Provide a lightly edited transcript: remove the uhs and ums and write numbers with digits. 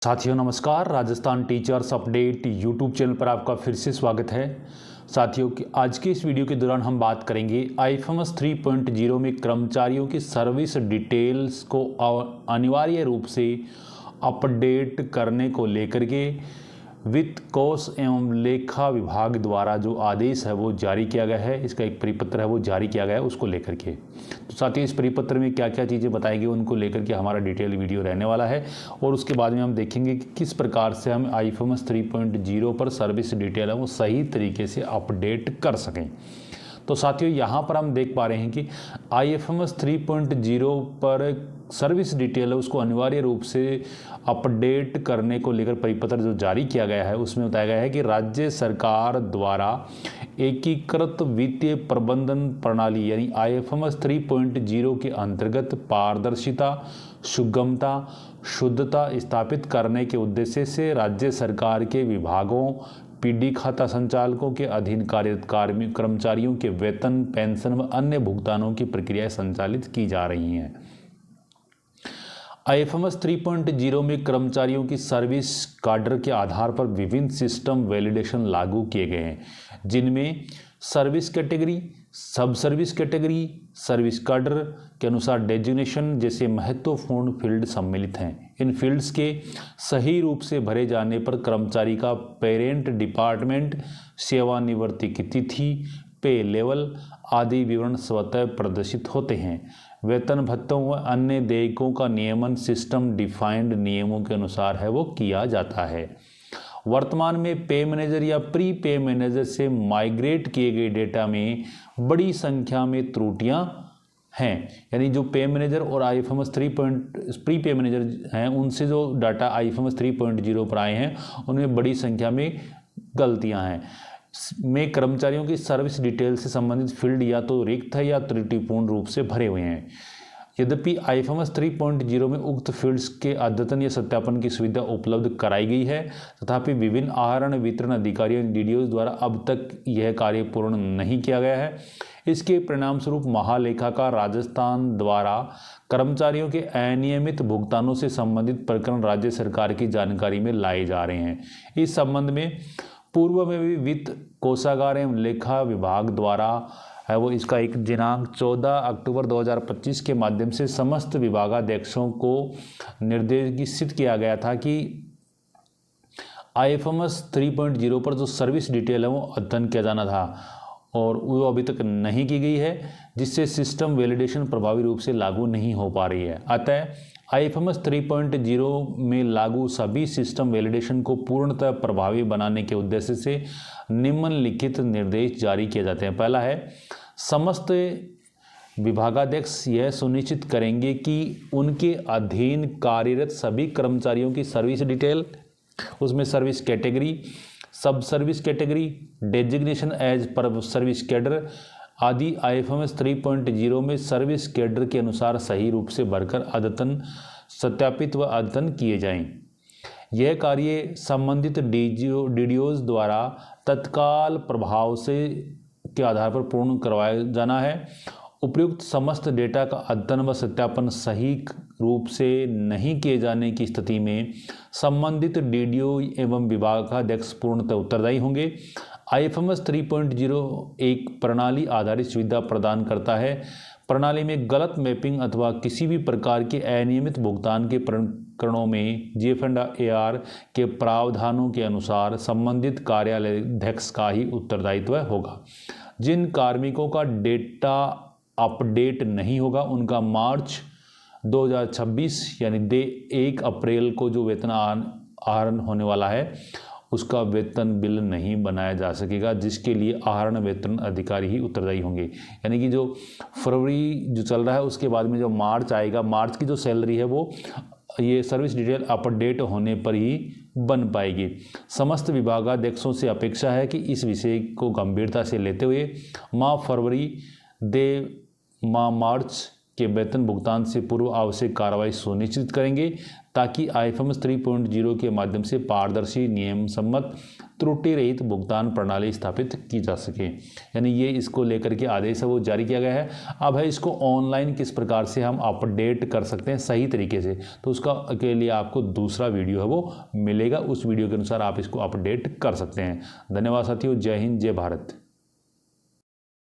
साथियों नमस्कार। Rajasthan teachers update YouTube channel पर आपका फिर से स्वागत है। साथियों कि आज के इस वीडियो के दौरान हम बात करेंगे IFMS 3.0 में कर्मचारियों की सर्विस डिटेल्स को अनिवार्य रूप से अपडेट करने को लेकर के वित्त कोष एवं लेखा विभाग द्वारा जो आदेश है वो जारी किया गया है। इसका एक परिपत्र है वो जारी किया गया है उसको लेकर के। तो साथ ही इस परिपत्र में क्या क्या चीज़ें बताई गई उनको लेकर के हमारा डिटेल वीडियो रहने वाला है और उसके बाद में हम देखेंगे कि किस प्रकार से हम IFMS 3.0 पर सर्विस डिटेल है वो सही तरीके से अपडेट कर सकें। तो साथियों यहाँ पर हम देख पा रहे हैं कि IFMS 3.0 पर सर्विस डिटेल है उसको अनिवार्य रूप से अपडेट करने को लेकर परिपत्र जो जारी किया गया है उसमें बताया गया है कि राज्य सरकार द्वारा एकीकृत वित्तीय प्रबंधन प्रणाली यानी IFMS 3.0 के अंतर्गत पारदर्शिता, सुगमता, शुद्धता स्थापित करने के उद्देश्य से राज्य सरकार के विभागों, PD खाता संचालकों के अधीन कार्यरत कर्मचारियों के वेतन, पेंशन व अन्य भुगतानों की प्रक्रियाएं संचालित की जा रही हैं। IFMS 3.0 में कर्मचारियों की सर्विस काडर के आधार पर विभिन्न सिस्टम वैलिडेशन लागू किए गए हैं, जिनमें सर्विस कैटेगरी, सब सर्विस कैटेगरी, सर्विस काडर के अनुसार डेजिग्नेशन जैसे महत्वपूर्ण फील्ड सम्मिलित हैं। इन फील्ड्स के सही रूप से भरे जाने पर कर्मचारी का पेरेंट डिपार्टमेंट, सेवानिवृत्ति की तिथि, पे लेवल आदि विवरण स्वतः प्रदर्शित होते हैं। वेतन भत्तों व अन्य देयकों का नियमन सिस्टम डिफाइंड नियमों के अनुसार है वो किया जाता है। वर्तमान में पे मैनेजर या प्री पे मैनेजर से माइग्रेट किए गए डेटा में बड़ी संख्या में त्रुटियां हैं, यानी जो पे मैनेजर और IFMS 3. प्री पे मैनेजर हैं उनसे जो डाटा IFMS 3.0 पर आए हैं उनमें बड़ी संख्या में गलतियां हैं। में कर्मचारियों की सर्विस डिटेल से संबंधित फील्ड या तो रिक्त है या त्रुटिपूर्ण रूप से भरे हुए हैं। यद्यपि IFMS 3.0 में उक्त फील्ड्स के अद्यतन या सत्यापन की सुविधा उपलब्ध कराई गई है, तथापि विभिन्न आहरण वितरण अधिकारियों DDOs द्वारा अब तक यह कार्य पूर्ण नहीं किया गया है। इसके परिणाम स्वरूप महालेखाकार राजस्थान द्वारा कर्मचारियों के अनियमित भुगतानों से संबंधित प्रकरण राज्य सरकार की जानकारी में लाए जा रहे हैं। इस संबंध में पूर्व में भी वित्त कोषागार एवं लेखा विभाग द्वारा है वो इसका एक दिनांक 14 अक्टूबर 2025 के माध्यम से समस्त विभागाध्यक्षों को निर्देशित किया गया था कि IFMS 3.0 पर जो सर्विस डिटेल है वो अध्ययन किया जाना था और वो अभी तक नहीं की गई है, जिससे सिस्टम वैलिडेशन प्रभावी रूप से लागू नहीं हो पा रही है। अतः IFMS 3.0 में लागू सभी सिस्टम वैलिडेशन को पूर्णतः प्रभावी बनाने के उद्देश्य से निम्नलिखित निर्देश जारी किए जाते हैं। पहला है, समस्त विभागाध्यक्ष यह सुनिश्चित करेंगे कि उनके अधीन कार्यरत सभी कर्मचारियों की सर्विस डिटेल, उसमें सर्विस कैटेगरी, सब service category, designation as per service cadre आदि IFMS 3.0 में सर्विस कैडर के अनुसार सही रूप से भरकर अद्यतन, सत्यापित व अद्यतन किए जाएं। यह कार्य संबंधित DDOs द्वारा तत्काल प्रभाव से के आधार पर पूर्ण करवाया जाना है। उपयुक्त समस्त डेटा का अध्ययन व सत्यापन सही रूप से नहीं किए जाने की स्थिति में संबंधित DDO एवं विभागाध्यक्ष पूर्णतः उत्तरदायी होंगे। IFMS 3.0 एक प्रणाली आधारित सुविधा प्रदान करता है। प्रणाली में गलत मैपिंग अथवा किसी भी प्रकार के अनियमित भुगतान के प्रकरणों में GF&AR के प्रावधानों के अनुसार संबंधित कार्यालयाध्यक्ष का ही उत्तरदायित्व होगा। जिन कार्मिकों का डेटा अपडेट नहीं होगा उनका मार्च 2026 यानी 1 अप्रैल को जो वेतन आहरण होने वाला है उसका वेतन बिल नहीं बनाया जा सकेगा, जिसके लिए आहरण वेतन अधिकारी ही उत्तरदायी होंगे। यानी कि जो फरवरी जो चल रहा है उसके बाद में जो मार्च आएगा, मार्च की जो सैलरी है वो ये सर्विस डिटेल अपडेट होने पर ही बन पाएगी। समस्त विभागाध्यक्षों से अपेक्षा है कि इस विषय को गंभीरता से लेते हुए माह फरवरी माह मार्च के वेतन भुगतान से पूर्व आवश्यक कार्रवाई सुनिश्चित करेंगे, ताकि IFMS 3.0 के माध्यम से पारदर्शी, नियम सम्मत, त्रुटि रहित भुगतान प्रणाली स्थापित की जा सके। यानी ये इसको लेकर के आदेश है वो जारी किया गया है। अब है इसको ऑनलाइन किस प्रकार से हम अपडेट कर सकते हैं सही तरीके से, तो उसका के लिए आपको दूसरा वीडियो है वो मिलेगा, उस वीडियो के अनुसार आप इसको अपडेट कर सकते हैं। धन्यवाद साथियों, जय हिंद, जय भारत।